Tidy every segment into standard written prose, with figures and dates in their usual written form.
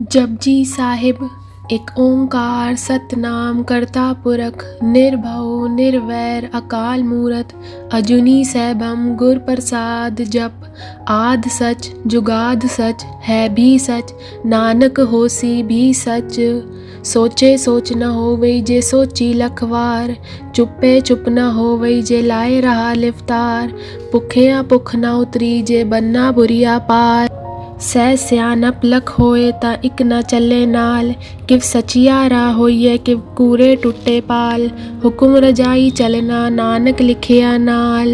जपजी साहिब एक ओंकार सतनाम करता पुरख निर्भव निर्वैर अकाल मूरत अजूनी सैभम गुर प्रसाद जप आद सच जुगाद सच है भी सच नानक होसी भी सच। सोचे सोच न होवई जे सोची लखवार चुप्पे चुप न होवई जे लाए रहा लिफ्तार भुखिया भुख न उतरी जे बन्ना बुरिया पार। सै सियानप लख होए ता इक न चले नाल किव सचियारा होइए किव कूरे टुट्टे पाल हुकुम रजाई चलना नानक लिखिया नाल।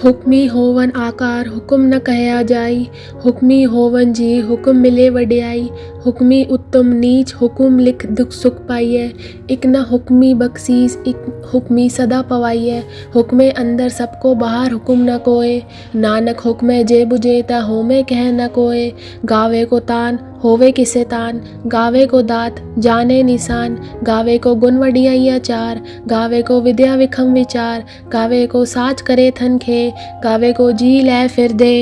हुक्मी होवन आकार हुक्म न कहया जाई हुक्मी होवन जी हुक्म मिले वड्याई हुक्मी उत्तम नीच हुक्म लिख दुख सुख पाइए इक न हुक्मी बख्शीस इक हुक्मी सदा पवाइए हुक्मे अंदर सबको बाहर हुक्म न कोय नानक हुक्मे जे बुझे ता होमे कह न कोय। गावे को तान होवे किसे तान गावे को दात जाने निशान गावे को गुण वडियाइया चार गावे को विद्या विखम विचार गावे को साच करे थन खे गावे को जी लै फिर दे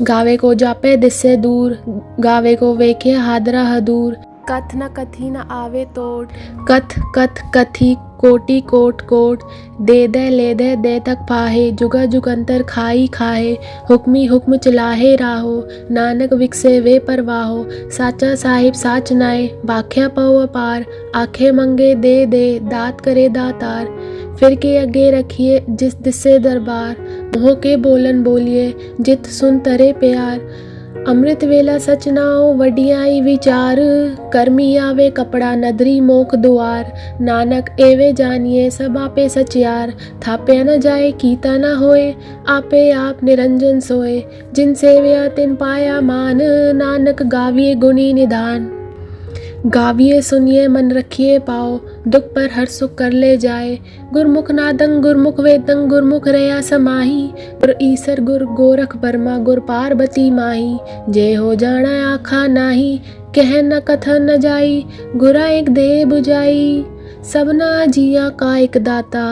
गावे को जापे दिस्से दूर गावे को वेखे हादरा हदूर। कथ न कथी न आवे तोट कथ कथ कथी कोटि कोट कोट दे दे ले दे दे तक पाहे जुगा जुगंतर खाई खाहे हुक्मी हुक्म चलाहे राहो नानक विकसे वे परवाहो। साचा साहिब साच नाए बाख्या पव अपार आखे मंगे दे दे दात करे दातार फिर के अगे रखिए जिस दिसे दरबार मोह के बोलन बोलिए जित सुन तरे प्यार। अमृत वेला सच नाओ वडियाई विचार कर्मी आवे कपड़ा नदरी मोख दुआर नानक एवे जानिए सब आपे सचियार थापया न जाए कीता न होए आपे आप निरंजन सोए जिन सेव्या तिन पाया मान नानक गाविए गुणी निधान। गाविए सुनिए मन रखिए पाओ दुख पर हर सुख कर ले जाए गुरमुख नादंग गुरमुख वेदंग गुरमुख रया समाही गुर ईसर गुर गोरख बर्मा गुर पार्वती माही जय हो जाना आखा नाही कह न कथन न जाई गुरा एक दे बुझाई सबना जिया का एक दाता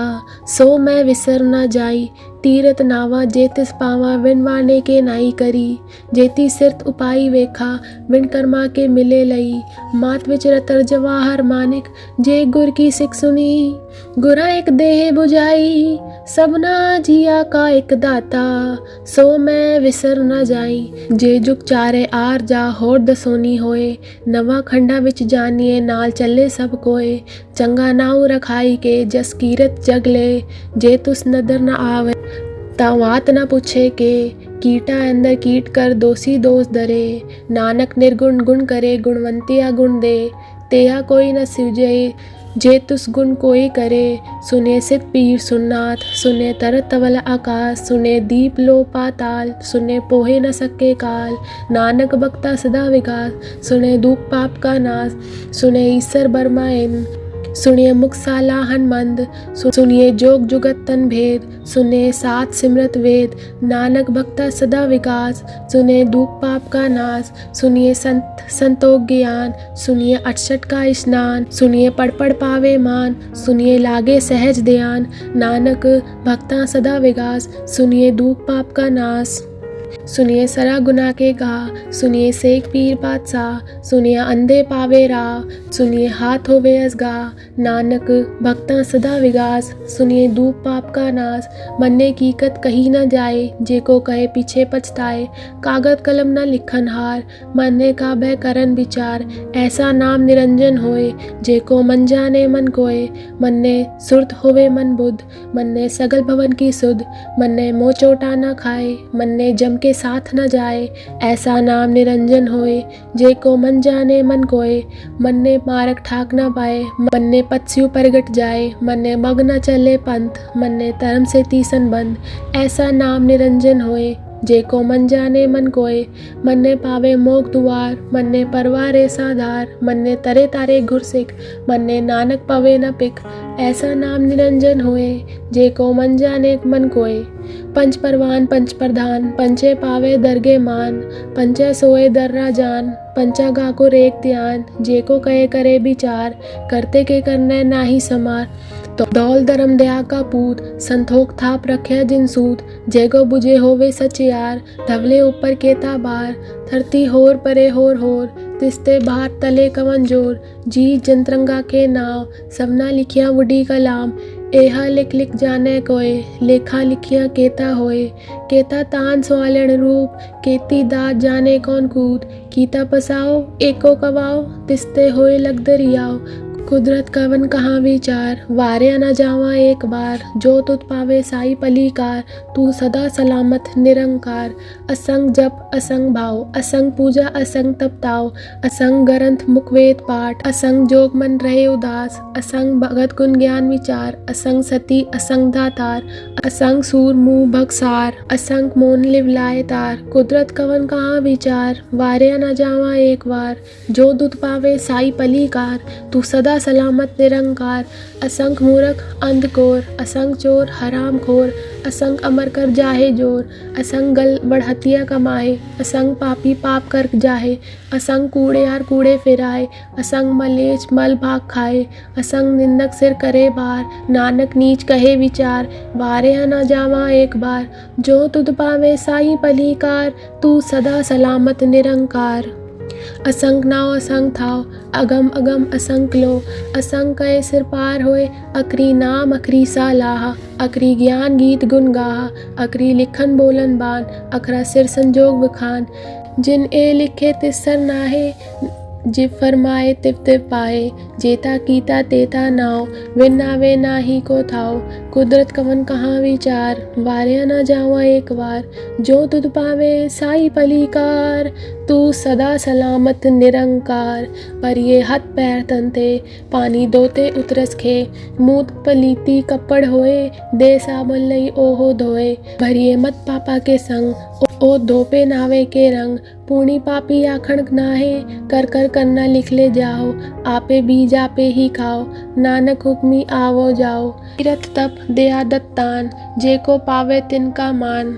सो मैं विसर न जाई तीरथ नावा जेतिस पावा विन वाने के नाई करी जेती सिरत उपाई वेखा विन कर्मा के मिले लई मात विच रतर जवाहर मानिक जे गुर की सिख सुनी गुरा एक देह बुझाई सबना जिया का एक दाता सो मैं विसर न जाई। जे जुग चारे आर जा होर दसोनी होए नवा खंडा विच जानिए नाल चले सब कोए चंगा नाऊ रखाई के जस कीरत जगले जे तुस नदर न आवे तावात न पूछे के कीटा अंदर कीट कर दोषी दोष दरे नानक निर्गुण गुण करे गुणवंतिया गुण दे तेहा कोई न सिवजे जे तुस गुण कोई करे सुने सित पीर सुननाथ सुने तरत तवल आकाश सुने दीप लो पाताल सुने पोहे न सके काल नानक बक्ता सदा विकास सुने दुख पाप का नाश सुने ईसर बर्मा इन सुनिए मुख साला हनुमंद सुनिए जोग जुगत तन भेद सुने सात सिमरत वेद नानक भक्ता सदा विकास सुने दुख पाप का नाश सुनिए संत संतोष ज्ञान सुनिए 68 का स्नान सुनिए पढ़ पढ़ पावे मान सुनिए लागे सहज ध्यान नानक भक्ता सदा विकास सुनिए दुख पाप का नाश सुनिए सरा गुना के गा सुनिए सेक पीर बादशाह सुनिए अंधे पावे राह सुनिए हाथ होवे असगा नानक भक्ता सदा विगास सुनिए दूप पाप का नाश मन्ने की कत कही न जाए जे को कहे पीछे पछताए कागज कलम न लिखन हार मन्ने का भय करन विचार ऐसा नाम निरंजन होए जे को मन जाने मन कोय मन्ने सुरत होवे मन बुद्ध मन्ने सगल भवन की सुध मन्ने मोह चोटा न खाए मन्ने जम के साथ न जाए ऐसा नाम निरंजन होए जे को मन जाने मन कोय मन्ने मारक ठाक न पाए मन्ने पत्स्यु परगट जाए मन्ने मग न चले पंथ मन्ने धर्म से तीसन बंद ऐसा नाम निरंजन होए जे को मन जाने मन कोय मन्ने पावे मोक दुआर मन्ने परवारे साधार मन्ने तरे तारे घुरसिक मन्ने नानक पवे न पिक ऐसा नाम निरंजन होए जे को मन जाने मन कोय। पंच परवान पंच प्रधान पंचे पावे दरगे मान पंचे सोए दर्रा जान पंचा गा को रेख ध्यान जे को कहे करे विचार करते के करने नाही समार तो दौल धर्म दया का पूत संतोख थाप रखे जिन सूत जेगो बुझे होवे सच यार धवले ऊपर केता बार धरती होर परे होर होर तिस्ते बाहर तले कवन जोर, जी जनतरंगा के नाव, सबना लिखिया वुडी कलाम, एहा लिख लिख जाने कोय, लेखा लिखिया केता होए, केता तान सवालण रूप, केती दात जाने कौन कूद, कीता पसाओ एको कवाओ, तिस्ते होए लग दरियाओ, कुदरत कवन कहाँ विचार, वारे न जावा एक बार, जो तुत पावे साई पलीकार, तू सदा सलामत निरंकार, असंग जप असंग भाव, असंग पूजा असंग तपताव, असंग ग्रंथ मुखवेद पाठ, असंग जोग मन रहे उदास, असंग भगत गुण ज्ञान विचार, असंग सती असंग दातार, असंग सूर मुँह भगसार, असंग मोन लिवलाए तार, कुदरत कवन कहाँ विचार, वारे न जावा एक बार, जो दुत पावे साई पलीकार, तू सदा सलामत निरंकार, असंख मूर्ख अंधकोर, असंग चोर हराम खोर, असंग अमर कर जाहे जोर, असंग गल बढ़हतिया कमाए, असंग पापी पाप कर जाहे, असंग कूड़ेयार कूड़े फिराए, असंग मलेच मल भाग खाए, असंग निंदक सिर करे बार, नानक नीच कहे विचार, वारे न जावा एक बार, जो तुद पावे साई पलीकार, तू सदा सलामत निरंकार। असंग नाव असंग थाव, अगम अगम असंग लो, असंग कहे सिर पार होए, अकरी नाम अकरी सा लाहा, अकरी ज्ञान गीत गुन गाहा, अकरी लिखन बोलन बान, अकरा सिर संजोग बखान, जिन ए लिखे तिसर नाहे, जिव फरमाए तिव तिव पाए, जेता कीता तेता नाव, विन नावे नाही को थाव, कुदरत कवन कहाँ विचार, वारे न जावा एक बार, जो तुद पावे साई पलीकार, तू सदा सलामत निरंकार, पर ये हाथ पैर तनते, पानी दोते उतरस खे, मूत पलीती कपड़ होए, दे साबुन लई ओहो धोए, भरिए मत पापा के संग, ओ धोपे नावे के रंग, पूर्णी पापी आखण नाहे, कर कर करना लिख ले जाओ, आपे बीज आपे ही खाओ, नानक हुक्मी आवो जाओ, तीरथ तप दया दत्तान, जे को पावे तिनका मान,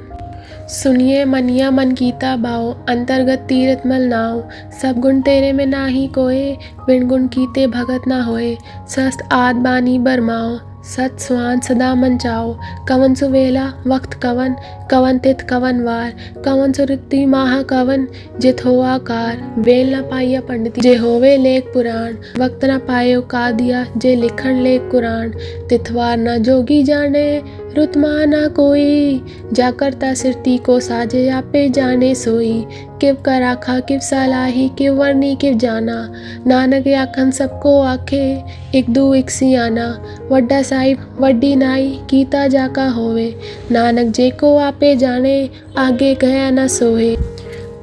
सुनिए मनिया मन कीता भाव, अंतर्गत तीरथ मल नाव, सब गुण तेरे में नाही कोय, बिन गुण कीते भगत ना होए, सस्त आद बानी बरमाओ, सत स्वान सदा मन चाओ, कवन सुवेला वक्त कवन, कवन तिथ कवन वार, कवन सुरति माह कवन, जित हो आकार, बेल न पाइया पंडिती, जे होवे लेख पुराण, वक्त न पायो का दिया, जे लिखण लेख कुरान, तिथवार न जोगी जाने, रुतमा ना कोई, जा करता सिरती को साजे आपे जाने सोई, किव कर आखा किव सलाही, किव वर्णी किव जाना, नानक आखन सबको आखे, एक दू एक सियाना, वड्डा साहिब वड्डी नाई, कीता जाका होवे, नानक जे को आपे जाने, आगे गया न सोए,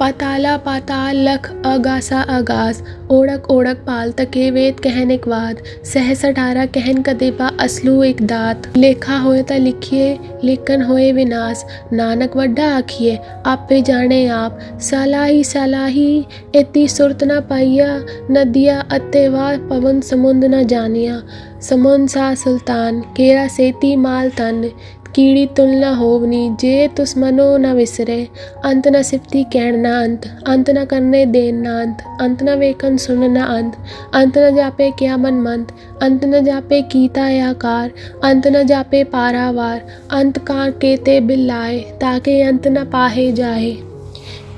पाताला पाताल लख अगासा अगास, ओढ़क ओढ़क पाल तके वेद कहनिक वाद, सहस 18 कहन कदेपा असलू एक दात, लेखा होए ता लिखिए लेखन होए विनाश, नानक वड्डा आखिए आपे जाने आप, सलाही सलाही इति सुरत न पाइया, नदिया अत्तेवा पवन समुंद न जानिया, समुंद सा सुल्तान केरा सेती माल तन, कीड़ी तुलना होवनी, जे तुस मनो न विसरे, अंत न सिफती कहण न अंत, अंत न करने देन न अंत न वेखन सुन न अंत न जापे क्या मन मंत, अंत न जापे कीता आकार, अंत न जापे पारावार, अंत का केते बिल्लाए, ताके अंत न पाहे जाए,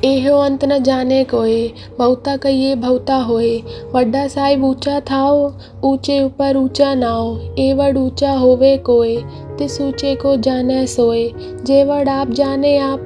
एहो अंत न जाने कोय, बहुता कहिए बहुता होए, वड्डा साहिब ऊंचा थाओ, ऊंचे ऊपर ऊंचा नाओ, एवड ऊंचा होवे कोय, तिस ऊंचे को जाने सोए, जेवड आप जाने आप,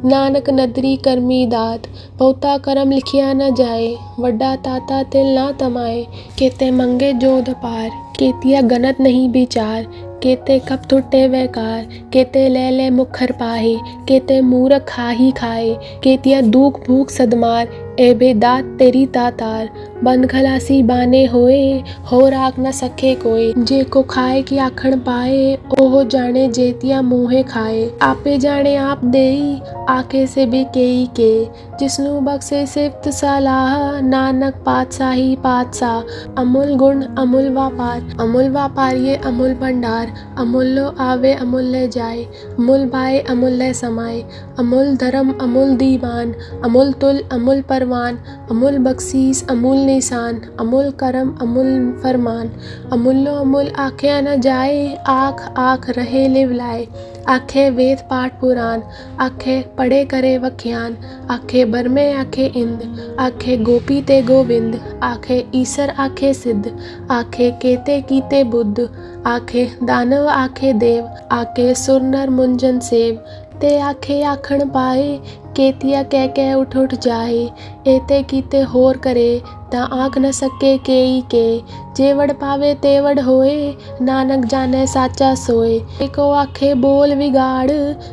नानक नदरी करमी दात, बहुता करम लिखिया न जाए, वड्डा ताता तिल ना तमाए, केते मंगे जोध पार, केतिया गनत नहीं विचार, केते कप टूटे वैकार, केते ले ले मुखर पाहे, केते मूरख खा ही खाए, केतिया दूख भूख सदमार, एबे दात तेरी तातार, बंद खलासी बाने होए, हो राख न सके कोई, जे को खाए की आखण पाए, ओहो जाने जेतिया मुँहे खाए, आपे जाने आप देई, आखे से भी केई के, जिसनु बख्शे सिफ्त सलाह, नानक पातशाही पातशाह, अमूल गुण अमूल व्यापार ये अमूल भंडार, अमूल्यो आवे अमूल्य जाए, अमूल पाए अमूल्य समाए, अमूल धर्म अमूल दीवान, अमूल तुल अमूल परवान, परवान, अमूल बख्शीस अमूल निशान, अमूल करम अमूल फरमान। अमूलो अमूल आँखें न जाए, आँख आँख रहे लिवलाए। आँखें वेद पाठ पुराण, आँखें पढ़े करे वख्यान। आँखें बरमे आँखें इंद, आँखें गोपी ते गोविंद। आँखें ईसर आँखें सिद्ध, आँखें केते कीते बुद्ध। आँखें दानव आँखें देव, आँखें सुर नर मुंजन सेव। ते आँखें आखण पाए, केतिया कह कह उठ उठ जाए। एते कीते होर करे, ता आँख न सके केई के। जेवड़ पावे तेवड़ होए, नानक जाने साचा सोए। एको आखे बोल विगाड़,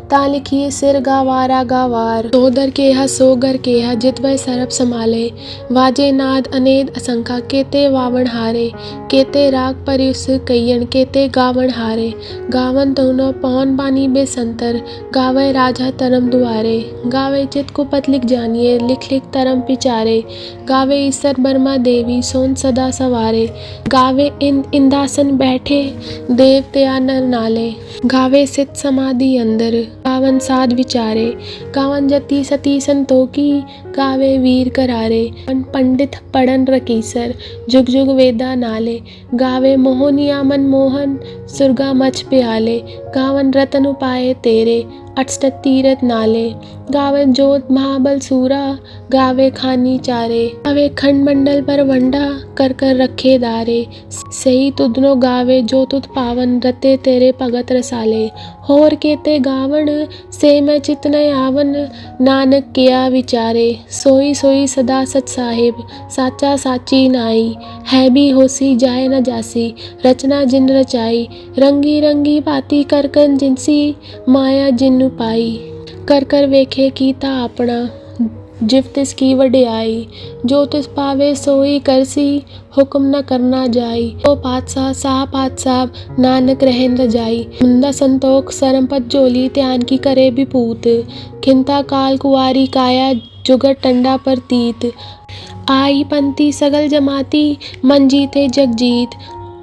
ता लिखिए सिर गावारा गावार। सो दर केहा सो गर केहा, जित वह सरब संभाले। वाजे नाद अनेद असंखा, केते वावण हारे। केते राग परिस कईयन, केते गावण हारे। गावन दोनों पौन बानी बेसंतर, गावे राजा तरम दुआरे। गावे चित कुपत लिख जानिए, लिख लिख तरम पिचारे। गावे ईसर बर्मा देवी, सोन सदा सवारे। गावे इंदासन बैठे, देव त्या नर नाले। गावे सित समाधि अंदर, गावन साध विचारे। गावन जति सती संतोखी, गावे वीर करारे। पंडित पढ़न रकीसर, जुग जुग वेदा नाले। गावे मोहनिया मन मोहन, सुरगा मच प्याले। गावन रतन उपाय तेरे, अष्ट तीरथ नाले। गावन जोत महाबल सूरा, गावे खानी चारे। गावे खंड मंडल पर वंडा, कर कर रखे दारे। सही तुदनो गावे, जो तुद पावन, रते तेरे भगत रसाले। होर केते गावण, से मैं चित न आवन। नानक किया विचारे, सोई सोई सदा सच साहिब। साचा साची नाई, है भी होसी जाए न जासी। रचना जिन रचाई, रंगी रंगी बाती करकन जिनसी। माया जिन पाई, कर कर वेखे कीता अपना। जिव तिस की वड्याई, जो तिस पावे सोई करसी। हुक्म न करना जाई, ओ पातशाह साह पातशाह, नानक रहन रजाई। मुंदा संतोख सरमपत जोली, त्यान की करे विपूत। खिंता काल कुआरी काया, जुगत टंडा पर तीत। आई पंथी सगल जमाती, मन जीते जग जीत।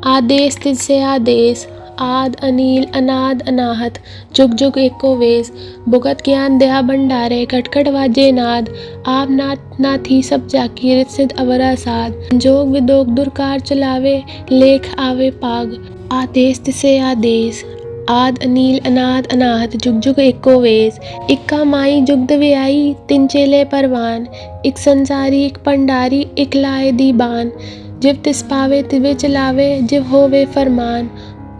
आदेश तिससे आदेश, आद अनील अनाद अनाहत। जुग जुग एको वेश, भुगत ज्ञान दया भंडारे। खटखट वाजे नाद, आप नाथ नाथी सब जाकी। रित सिद्ध अवरा साध, जोग विदोग दुर्कार चलावे। लेख आवे पाग, आदेश तिसे आदेश। आद अनील अनाद अनाहत, जुग जुग एको वेश। इक्का माई जुगद व्याई, तिन चेले परवान। इक संसारी इक पंडारी, इक लाए दीबान। जिव तिस पावे तिवे चलावे, जिव होवे फरमान।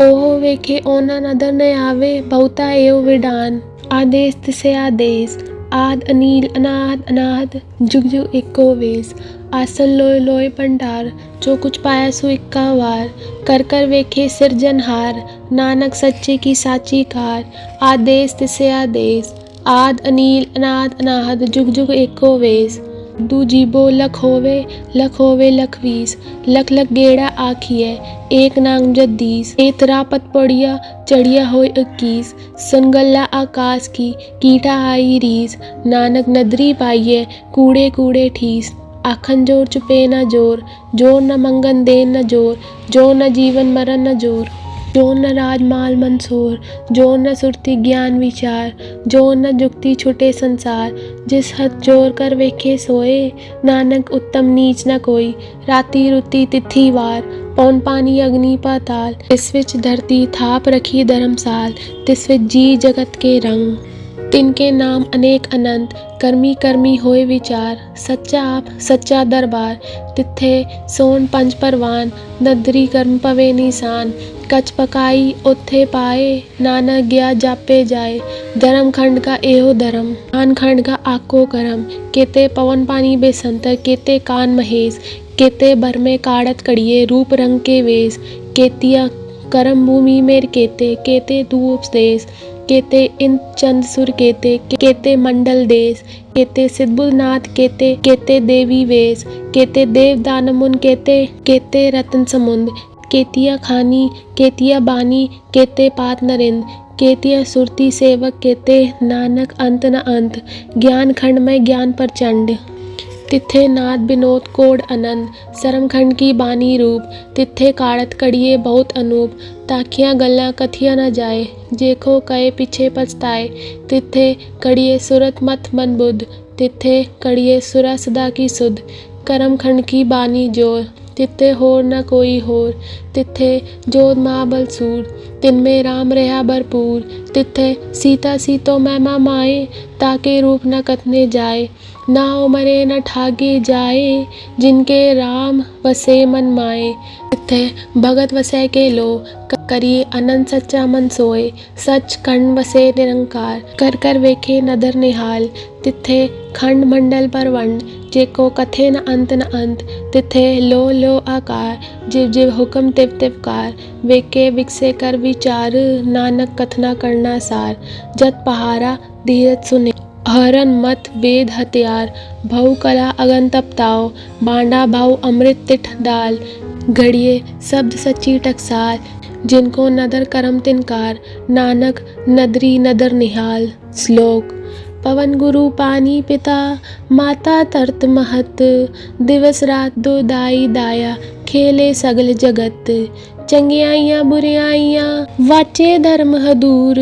ओहो वेखे ओना नदर न आवे, बहुता एव विडान। आदेश तिसे आदेश, आद अनील अनाद अनाहत, जुग जुग एको वेश। आसन लोय लोय भंडार, जो कुछ पाया सो इक्का वार। कर कर वेखे सिरजनहार, नानक सच्चे की साची कार। आदेश तिसे आदेश, आद अनील अनाद अनाहत, जुग जुग एको वेश। दू जीबो लख होवे लख वीस। लख लख गेड़ा आखिए, एक नांग जद्दीस। एतरा पत पड़िया, चढ़िया होय 21। सुनगल्ला आकाश की, कीटा आई रीस। नानक नदरी पाइये, कूड़े कूड़े ठीस। आखन जोर चुपे न जोर, जोर न मंगन देन न जोर। जोर न जीवन मरण न जोर, जोर न राज माल मंसोर। जोर न सुरति ज्ञान विचार, जोर न जुक्ति छुटे संसार। जिस हथ जोर कर वेखे सोए, नानक उत्तम नीच न कोई। राति रुति तिथि वार, पौन पानी अग्नि पाताल। तिस विच धरती थाप रखी धर्मसाल, तिस विच जी जगत के रंग। तिनके नाम अनेक अनंत, कर्मी कर्मी होए विचार। सच्चा आप सच्चा दरबार, तिथे सोन पंच परवान। नदरी कर्म पवे निशान, कच पकाई ओथे पाए। नानक गया जापे जाए, धर्म खंड का एहो धर्म। कान खंड का आको करम, केते पवन पानी बेसंतर। केते कान महेश, केते भर में काड़त कड़िए। रूप रंग के वेश, केतिया करम भूमि मेर केते। केते तू उपदेश, केते इन चंद सुर केते। केते मंडल देश, केते सिद्धबुलनाथ केते। केते देवी वेश, केते देव दानमुन केते। केते रतन समुंद, केतिया खानी केतिया बानी। केते पात नरिंद, केतिया सुरती सेवक। केते नानक अंत न अंत, ज्ञान खंड में ज्ञान प्रचंड। तिथे नाद विनोद कोड अनंत, सरमखंड की बानी रूप। तिथे काड़त कड़िए बहुत अनूप, ताकिया गल्ला कथिया न जाए। जेको कहे पीछे पछताए, तिथे कड़िए सुरत मत मन बुध। तिथे कड़िए सुरा सदा की सुध, करम खंड की बानी जोर। तिथे होर न कोई होर, तिथे जोध महाबल सूर, तिनमें राम रहा भरपूर। तिथे सीता सीतो महिमा माए, ताके रूप न कथने जाए। ना उमरे न ठागे जाए, जिनके राम वसे मन माए। तिथे भगत वसै के लो, करिए अनंत सच्चा मन सोए। सच खंड वसे निरंकार, कर कर वेखे नदर निहाल। तिथे खंड मंडल परवंड, जेको कथे न अंत न अंत। तिथे लो आकार, जिव जिव हुक्म तिव तिव कार। वेके विकसे कर विचार, नानक कथना करना सार। जत पहारा धीरज सुने, हरन मत वेद हथियार। भऊ कला अगन तपताओ, बांडा भाऊ अमृत तिठ डाल। घड़िए शब्द सच्ची टकसाल, जिनको नदर करम तिनकार। नानक नदरी नदर निहाल। श्लोक। पवन गुरु पानी पिता, माता तरत महत। दिवस रात दो दाई दाया, खेले सगल जगत। चंगियाइयाँ बुरियाइयाँ, वाचे धर्म हदूर।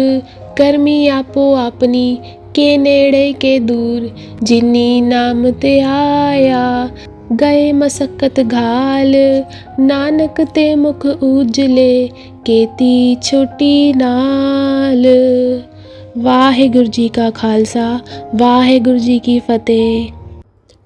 करमी आपो आपनी, के नेड़े के दूर। जिनी नाम ते आया, गए मसक्कत घाल। नानक ते मुख उजले, केती छोटी नाल। वाहिगुरु जी का खालसा, वाहिगुरु जी की फतेह।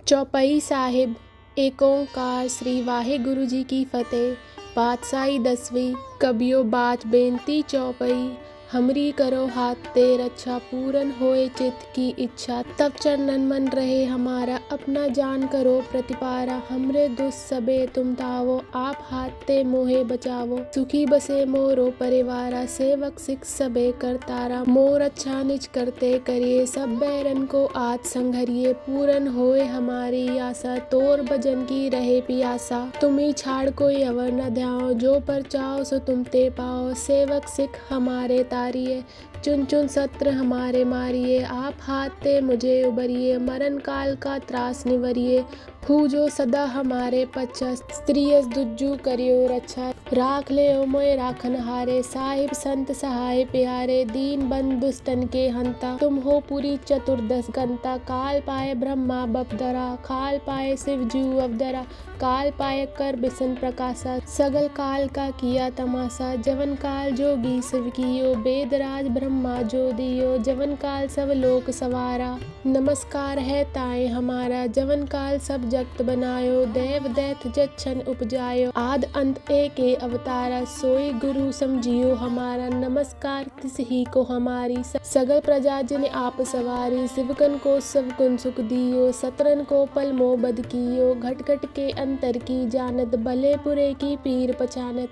चौपाई साहिब। एक ओंकार श्री वाहिगुरु जी की फतेह। पातशाही 10वीं। कबियो बाच बेनती चौपाई। हमरी करो हाथ ते रक्षा, पूरन होए चित्त की इच्छा। तब चरणन मन रहे हमारा, अपना जान करो प्रतिपारा। हमरे दुष्ट सबे तुम तावो, आप हाथ ते मोहे बचावो। सुखी बसे मोरो परिवारा, सेवक सिख सबे करतारा। मोर अच्छा निज करते करिए, सब बैरन को आज संघरिए। पूरन होए हमारी आशा, तोर भजन की रहे पियासा। तुम्ही छाड़ कोई अवर न ध्याओ, जो पर चाहो सो तुम ते पाओ। सेवक सिख हमारे तारिये, चुन चुन सत्र हमारे मारिए। आप हाथ ते मुझे उबरिए, मरण काल का त्रास निवरिए। फूजो सदा हमारे पच्छा, स्त्रियस दुज्जु करियो रक्षा। राख ले ओ मोय राखन हारे, साहिब संत सहाय प्यारे। दीन बंधु दुष्टन के हंता, तुम हो पुरी चतुर्दश गंता। काल पाए ब्रह्मा बपदरा, काल पाए शिव जू अवदरा। काल पाए कर बिसन प्रकाशा, सगल काल का किया तमाशा। जवन काल जोगी शिव कियो, वेदराज ब्रह्मा जो दियो। जवन काल सब लोक सवारा, नमस्कार है ताए हमारा। जवन काल सब जगत बनायो, देव दैत जच्छन उपजायो। आद अंत एक अवतारा, सोई गुरु समझियो हमारा। नमस्कार तिस ही को हमारी, सगल प्रजा जिन आप सवारी। शिवकन को सब गुण सुख दियो, सतरन को पल मोह बद कियो। घट घट के अंतर की जानत, भले बुरे की पीर पहचानत।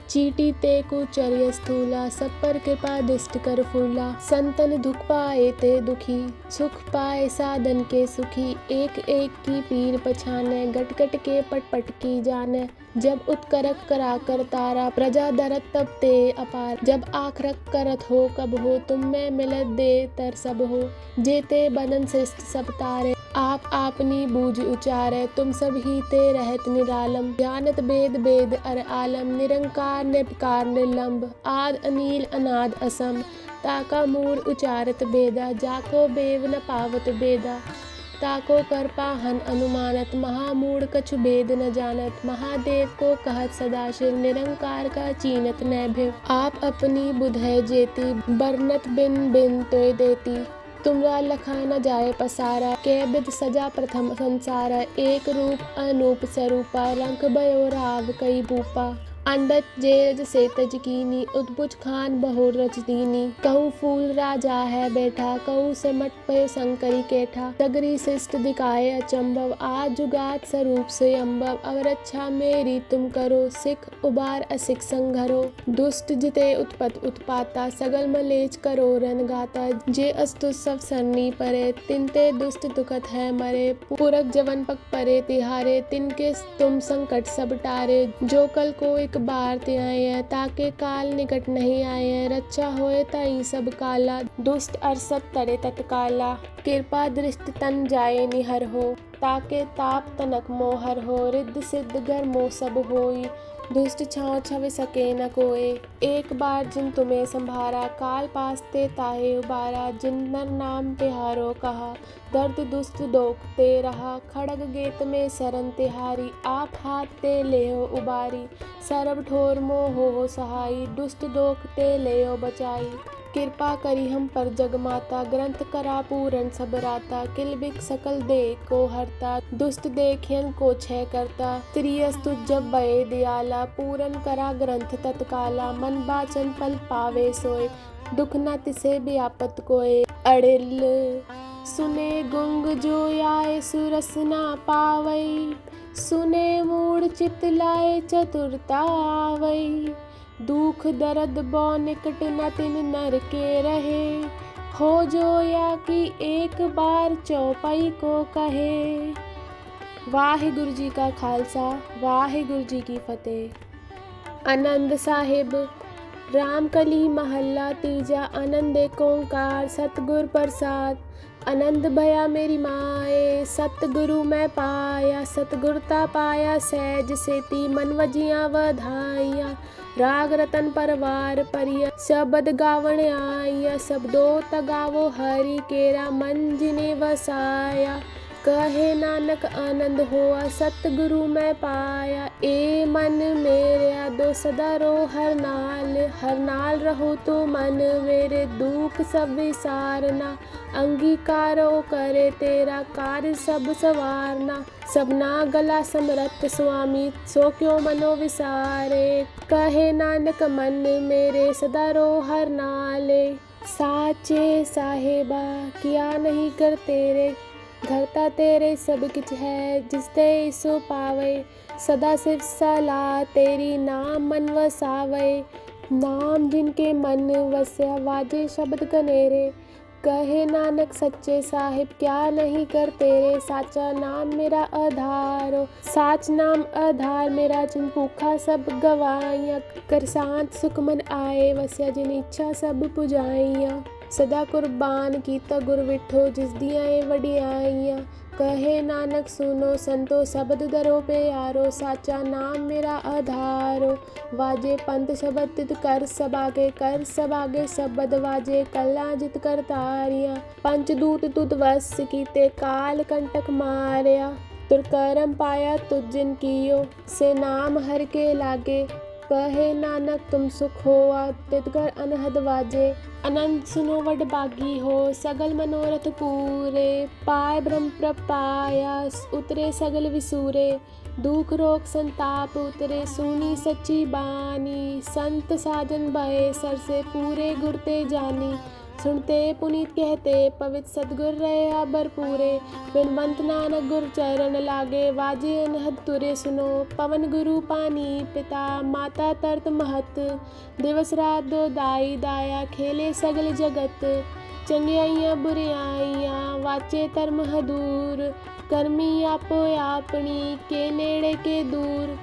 चीटी ते कुचर्य स्थूला, सब पर कृपा दृष्ट कर फूला। संतन दुख पाए ते दुखी, सुख पाए साधन के सुखी। एक एक की पीर पछाने, गट गट के पट पट की जाने। जब उत्करक करा कर तारा, प्रजा दरत तब ते अपार। जब आखरक करत हो कब हो, तुम में मिलत दे तर सब हो। जेते बनन श्रेष्ठ सब तारे, आप आपनी बूझ उचारे। तुम सब ही ते रहत निरालम, जानत वेद वेद अर आलम। निरंकार निर्विकार निर्लंब, आद अनील अनाद असम। ताका मूर उचारत बेदा, जाको बेव न पावत बेदा। ताको कर पाहन अनुमानत, महामूढ़ कछु भेद न जानत। महादेव को कहत सदाशिव, निरंकार का चीनत न भिव। आप अपनी बुध है जेती, बरनत बिन बिन तोय देती। तुमरा लखा न जाए पसारा, के बिद सजा प्रथम संसारा। एक रूप अनूप स्वरूपा, रंग भयो राव कई भूपा। अंडज जेरज से तज कीनी, उद्भुज खान बहुर रच दीनी। कहूँ फूल राजा है बैठा, कहूँ सिमट पयो शंकरी केठा। सगरी शिष्ट दिखाए अचंभव, आज जुगात स्वरूप से अम्भव। अब रक्षा मेरी तुम करो, सिख उबार असिख संघरो। दुष्ट जिते उत्पत उत्पाता, सगल मलेच करो रन गाता। जे अस्तु सब सरनी परे, तिनते दुष्ट दुखत है मरे। पुरख जवन पग परे तिहारे, तिनके तुम संकट सब टारे। जो कल को एक बार ते आए हैं, ताके काल निकट नहीं आए हैं। रक्षा होए ताई सब काला, दुष्ट अरसत तरे तत्काला। कृपा दृष्टि तन जाए निहर हो, ताके ताप तनक मोहर हो। रिद्ध सिद्ध घर मोह सब होई, दुष्ट छाँव छवि सके न कोय। एक बार जिन तुम्हें संभारा, काल पासते ताहे उबारा। जिन नर नाम तिहारो कहा, दर्द दुष्ट दोख ते रहा। खड़ग गेत में शरण तिहारी, आप हाथ ते लेहो उबारी। सरब ठोर मोह हो सहाई, दुष्ट दोख ते लेहो बचाई। कृपा करी हम पर जगमाता, ग्रंथ करा पूरन सब राता। किलबिक सकल दे को हरता, दुष्ट देखियन को छय करता। त्रियस्तु जब बये दयाला, पूरन करा ग्रंथ तत्काला। मन बाचन फल पावे सोय, दुख न तिसे व्यापत कोय। अड़िल सुने गुंग जो आए, सुरस ना पावई। सुने मूढ़ चित लाए, चतुरता आवई। दुख दर्द बौ निकट न तिन नर के रहे, हो जो या कि एक बार चौपाई को कहे। वाहिगुरु जी का खालसा, वाहिगुरु जी की फतेह। आनंद साहिब रामकली महल्ला तीजा। आनंद एक ओंकार सतगुर प्रसाद। आनंद भया मेरी माए, सतगुरु मैं पाया। सतगुरता पाया सहज सेती, मन वजिया वधाइया। राग रतन परवार परिया, शब्द गावण आइया। शब्दों तगावो हरि केरा, मन जिने वसाया। कहे नानक आनंद होआ, सतगुरु मैं पाया। ए मन मेरा दो सदा रो हर नाल रहो तो मन मेरे। दुख सब विसारना, अंगीकारो करे तेरा। कार्य सब सवारना, सबना गला समरथ स्वामी। सो क्यों मनो विसारे, कहे नानक मन मेरे। सदा रो हर नाले, साचे साहेबा किया नहीं कर तेरे। घरता तेरे सब किछ है, जिस दे सो पावे। सदा सिर्फ सलाह तेरी, नाम मन वसावे। नाम जिनके मन वस्या, वाजे शब्द कनेरे। कहे नानक सच्चे साहिब क्या नहीं कर तेरे। साचा नाम मेरा आधारो, साच नाम आधार मेरा। जिन भूखा सब गवाइया, कर शांत सुख मन आए वस्या। जिन इच्छा सब पुजाइया, सदा कुर्बान कीता गुर विठो। जिस दियाए वडियाइया, कहे नानक सुनो संतो। शब्द दरो पे यारो, साचा नाम मेरा आधारो। वाजे पंथ शब्द तित कर सबागे, कर सबागे शब्द वाजे। कला जित कर तारिया, पंचदूत तुत वस कीते। काल कंटक मारया, तुर करम पाया तुझ जिन कियो। से नाम हर के लागे, कहे नानक तुम सुख होआ। तितकर अनहद वाजे, अनंत सुनो वड बागी हो। सगल मनोरथ पूरे, पाए ब्रह्म प्रपाया। उतरे सगल विसूरे, दुख रोग संताप उतरे। सुनी सच्ची बानी, संत साजन भये सर से। पूरे गुरते जानी, सुनते पुनीत कहते। पवित्र सतगुर रहे भरपूरे, बिनवंत नानक गुर चरण लागे। वाजे अनहद तुरे सुनो, पवन गुरु पानी पिता। माता तरत महत, दिवस रात दो दाई दाया। खेले सगल जगत, चंगियाइयां बुरियाइयां। वाचे धर्म हदूर, कर्मी आपो आपनी। के नेड़े के दूर,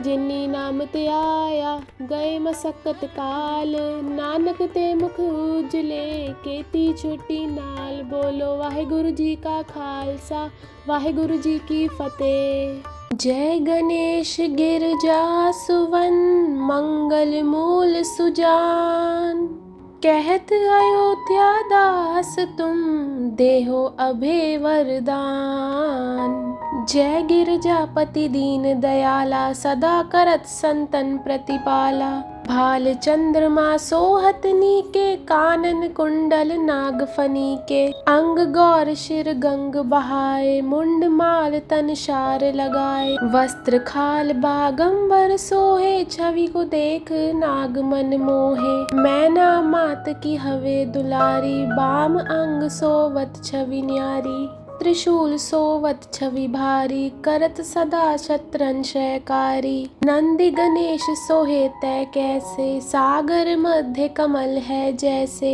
जिन्नी नाम ते आया। गए मसक्कत काल, नानक ते मुख उजले। केती छोटी नाल, बोलो वाहिगुरु जी का खालसा, वाहिगुरु जी की फतेह। जय गणेश गिरजा सुवन, मंगल मूल सुजान। कहत अयोध्या दास तुम, देहो अभय वरदान। जय गिरजापति दीन दयाला, सदा करत संतन प्रतिपाला। भाल चंद्रमा सोहत नीके, कानन कुंडल नागफनी के। अंग गौर शिर गंग बहाए, मुंड माल तन शार लगाए। वस्त्र खाल बागंबर सोहे, छवि को देख नाग मन मोहे। मैना मात की हवे दुलारी, बाम अंग सोवत छवि न्यारी। त्रिशूल सोवत छवि भारी, करत सदा शत्रंश कारी। नंदी गणेश सोहे तै कैसे, सागर मध्य कमल है जैसे।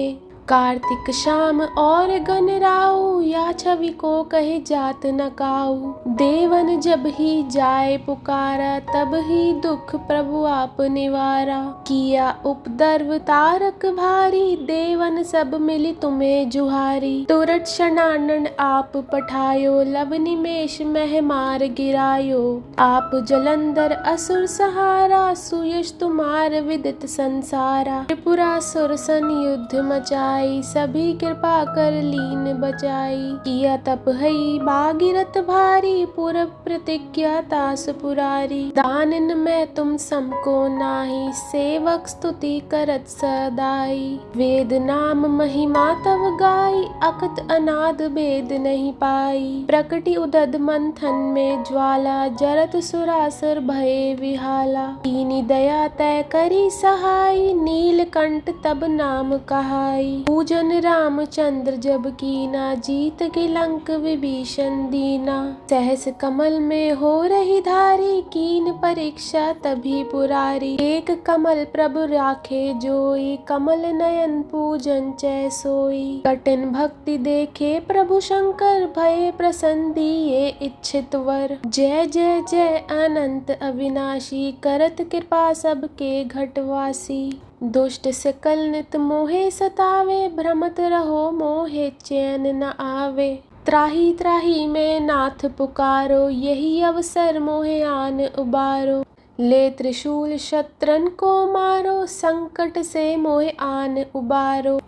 कार्तिक शाम और गणराऊ, या छवि को कहे जात न काऊ। देवन जब ही जाए पुकारा, तब ही दुख प्रभु आप निवारा। किया उपद्रव तारक भारी, देवन सब मिली तुम्हें जुहारी। तुरत शरणानन आप पठायो, लब निमेष मह मार गिरायो। आप जलंधर असुर सहारा, सुयश तुम्हार विदित संसारा। त्रिपुरासुर सन युद्ध मचाई, सभी कृपा कर लीन बचाई। किया तप हई भागीरथ भारी, पूरब प्रतिज्ञा तास पुरारी। दानन में तुम समको नाही, सेवक स्तुति करत सदाई। वेद नाम महिमा तव गाई, अकत अनाद भेद नहीं पाई। प्रकटि उदद मंथन में ज्वाला, जरत सुरासुर भये विहाला। कीनी दया तय करी सहाई, नीलकंठ तब नाम कहाई। पूजन रामचंद्र जब कीना, जीत के लंक विभीषण दीना। सहस कमल में हो रही धारी, कीन परीक्षा तभी पुरारी। एक कमल प्रभु राखे जोई, कमल नयन पूजन चै सोई। कठिन भक्ति देखे प्रभु शंकर, भये प्रसन्न दिए इच्छित वर। जय जय जय अनंत अविनाशी, करत कृपा सबके घटवासी। दुष्ट सकल नित मोहे सतावे, भ्रमत रहो मोहे चैन न आवे। त्राही त्राही में नाथ पुकारो, यही अवसर मोहे आन उबारो। ले त्रिशूल शत्रन को मारो, संकट से मोहे आन उबारो।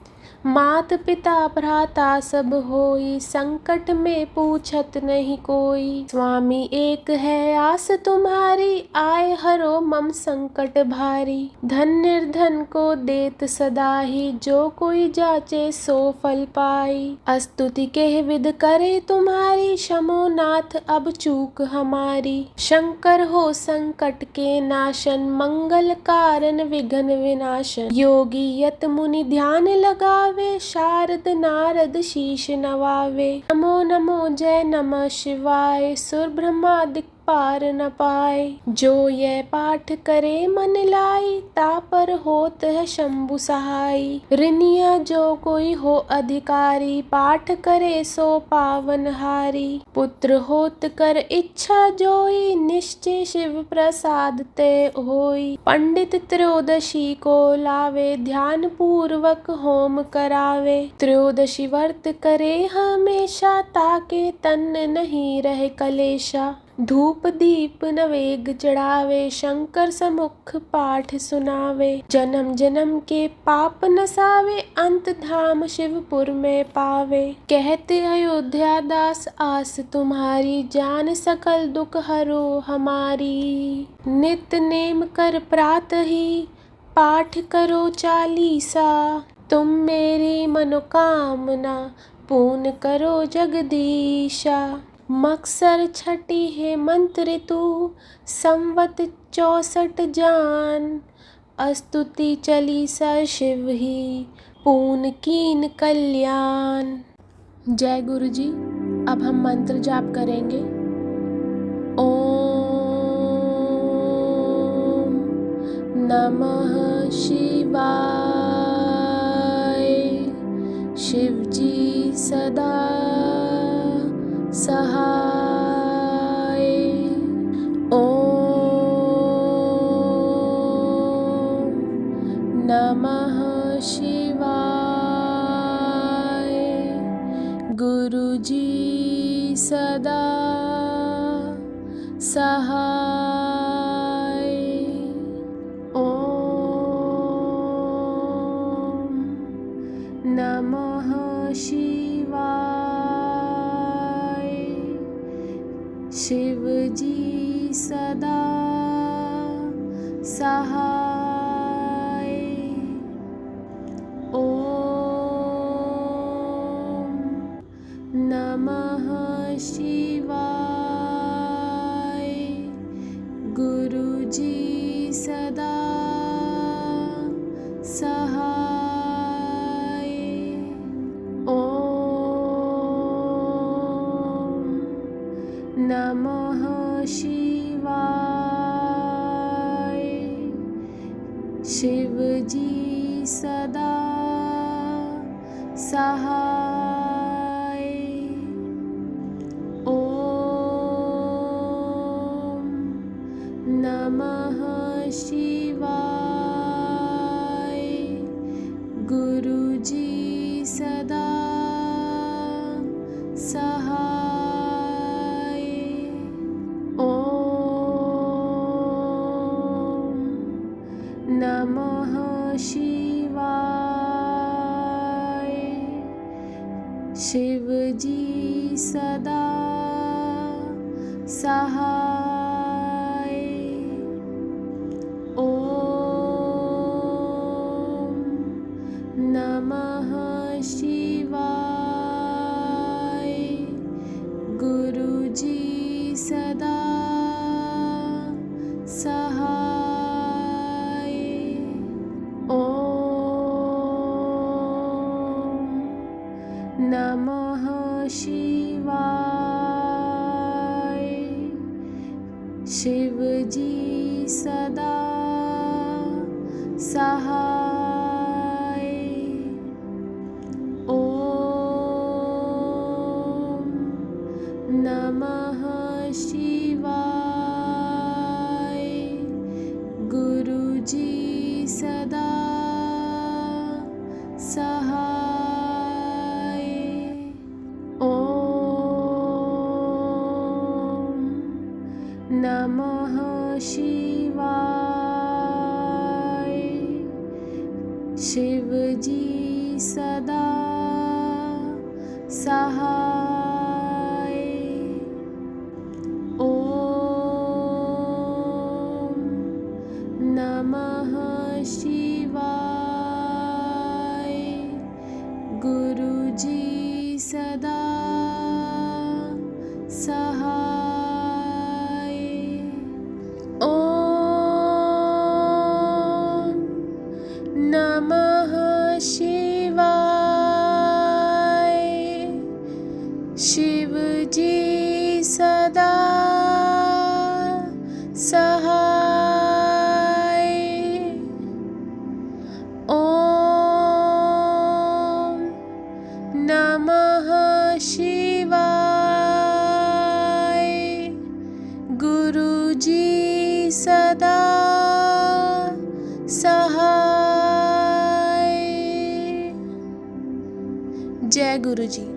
मात पिता भ्राता सब होई, संकट में पूछत नहीं कोई। स्वामी एक है आस तुम्हारी, आए हरो मम संकट भारी। धन निर्धन को देत सदा ही, जो कोई जाचे सो फल पाई। स्तुति के विध करे तुम्हारी, शमो नाथ अब चूक हमारी। शंकर हो संकट के नाशन, मंगल कारण विघ्न विनाशन। योगी यत मुनि ध्यान लगावे, शारद नारद शीश नवावे। नमो नमो जय नमः शिवाय, सुर ब्रह्मादिक पार न पाए। जो यह पाठ करे मन लाई, तापर होत है शंभु सहाई। ऋनिया जो कोई हो अधिकारी, पाठ करे सो पावन हारी। पुत्र होत कर इच्छा जोई, निश्चय शिव प्रसाद ते होई। पंडित त्रयोदशी को लावे, ध्यान पूर्वक होम करावे। त्रयोदशी व्रत करे हमेशा, ताके तन नहीं रहे कलेशा। धूप दीप नवेग चढ़ावे, शंकर समुख पाठ सुनावे। जन्म जन्म के पाप नसावे, अंत धाम शिवपुर में पावे। कहते अयोध्या दास आस तुम्हारी, जान सकल दुख हरो हमारी। नित नेम कर प्रातः ही, पाठ करो चालीसा। तुम मेरी मनोकामना, पूर्ण करो जगदीशा। मक्सर छठी है मंत्र तू, संवत 64 जान। स्तुति चालीसा शिव ही, पूर्ण कीन कल्याण। जय गुरु जी। अब हम मंत्र जाप करेंगे। ओम नमः शिवाय। शिव जी सदा सहाय। ओम नमः शिवाय। गुरु जी सदा सहाय। ओम नमः शिवाय। शिव जी सदा सहाय। ओम नमः शिवाय। गुरु जी सदा सहाय। ओम नमः शिवाय। शिव जी सदा सहाय। ओम नमः शिवाय। गुरुजी सदा सहाय। ओम नमः शिवाय। शिवजी सदा सहाय। ओम नमः शिवाय। गुरुजी सदा सहाय। ओम नमः शिवाय। शिवजी सदा सहाय। ओम नमः शिवाय। गुरुजी सदा सहाय। ओम नमः शिवाय। शिवजी सदा सहाय। ओम नमः शिवाय। गुरुजी सदा सहाय। ओम नमः शिवाय। शिवजी सदा सहाय। ओम नमः शिवाय। गुरुजी सदा सहाय। जय गुरुजी।